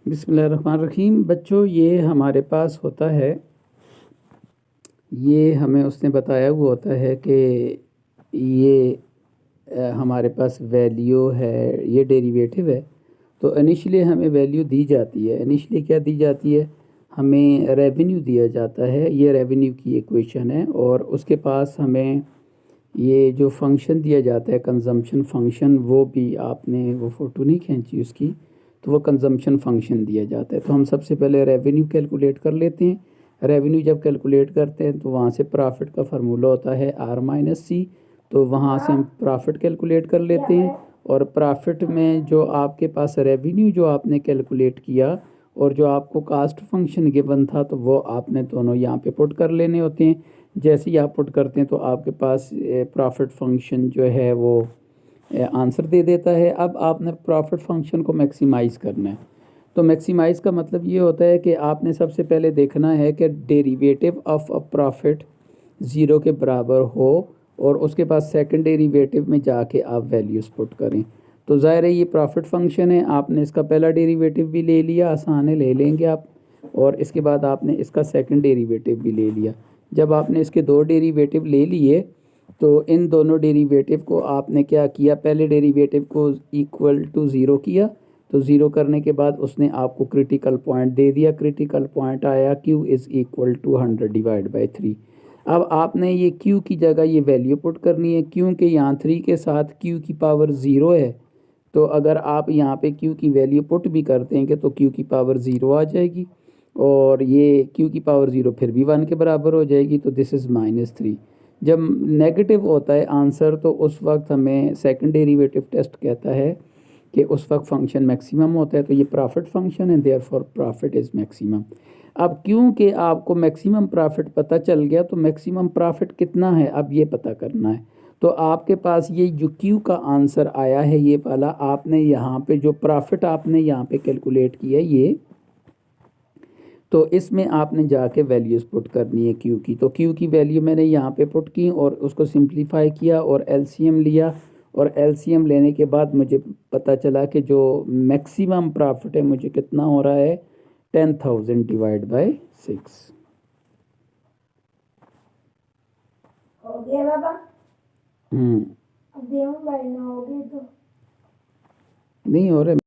बिस्मिल्लाहिर्रहमानिर्रहीम। बच्चों, ये हमारे पास होता है, ये हमें उसने बताया हुआ होता है कि ये हमारे पास वैल्यू है, ये डेरिवेटिव है। तो इनिशियली हमें वैल्यू दी जाती है। इनिशियली क्या दी जाती है? हमें रेवेन्यू दिया जाता है। ये रेवेन्यू की इक्वेशन है और उसके पास हमें ये जो फंक्शन दिया जाता है कंजम्पशन फंक्शन, वो भी आपने वो फ़ोटो नहीं खींची उसकी, तो वो कंजम्पशन फंक्शन दिया जाता है। तो हम सबसे पहले रेवेन्यू कैलकुलेट कर लेते हैं। रेवेन्यू जब कैलकुलेट करते हैं तो वहाँ से प्रॉफिट का फार्मूला होता है R-C। तो वहाँ से हम प्रॉफिट कैलकुलेट कर लेते हैं और प्रॉफिट में जो आपके पास रेवेन्यू जो आपने कैलकुलेट किया और जो आपको कास्ट फंक्शन गिवन था, तो वो आपने दोनों यहाँ पे पुट कर लेने होते हैं। जैसे ही आप पुट करते हैं तो आपके पास प्रॉफिट फंक्शन जो है वो आंसर दे देता है। अब आपने प्रॉफिट फंक्शन को मैक्सिमाइज़ करना है। तो मैक्सिमाइज़ का मतलब ये होता है कि आपने सबसे पहले देखना है कि derivative of a profit zero के बराबर हो और उसके बाद सेकंड डेरिवेटिव में जाके आप वैल्यूज़ पुट करें। तो ज़ाहिर है ये प्रॉफिट फंक्शन है, आपने इसका पहला डेरिवेटिव भी ले लिया, आसान है, ले लेंगे आप। और इसके बाद आपने इसका सेकंड डेरिवेटिव भी ले लिया। जब आपने इसके दो डेरिवेटिव ले लिए तो इन दोनों डेरिवेटिव को आपने क्या किया, पहले डेरिवेटिव को इक्वल टू ज़ीरो किया। तो ज़ीरो करने के बाद उसने आपको क्रिटिकल पॉइंट दे दिया। क्रिटिकल पॉइंट आया Q is equal to 100 divide by 3। अब आपने ये Q की जगह ये वैल्यू पुट करनी है, क्योंकि यहाँ 3 के साथ Q की पावर 0 है। तो अगर आप यहाँ पे Q की वैल्यू पुट भी कर देंगे तो Q की पावर 0 आ जाएगी और ये Q की पावर 0 फिर भी 1 के बराबर हो जाएगी। तो दिस इज़ -3। जब नेगेटिव होता है आंसर तो उस वक्त हमें सेकंड डेरिवेटिव टेस्ट कहता है कि उस वक्त फंक्शन मैक्सिमम होता है। तो ये प्रॉफिट फंक्शन है, देयरफॉर प्रॉफिट इज़ मैक्सिमम। अब क्योंकि आपको मैक्सिमम प्रॉफिट पता चल गया तो मैक्सिमम प्रॉफिट कितना है अब ये पता करना है। तो आपके पास ये जो Q का आंसर आया है ये वाला, आपने यहाँ पे जो प्रॉफिट आपने यहाँ पे कैलकुलेट किया ये, तो इसमें आपने जाके वैल्यूज़ पुट करनी है Q की। तो Q की वैल्यू मैंने यहाँ पे पुट की और उसको सिंप्लीफाई किया और LCM लिया। और LCM लेने के बाद मुझे पता चला कि जो मैक्सिमम प्रॉफिट है मुझे कितना हो रहा है, 10,000 डिवाइड बाय 6। हो गया बाबा? अब देऊं भाई ना हो गई तो नहीं हो रहा।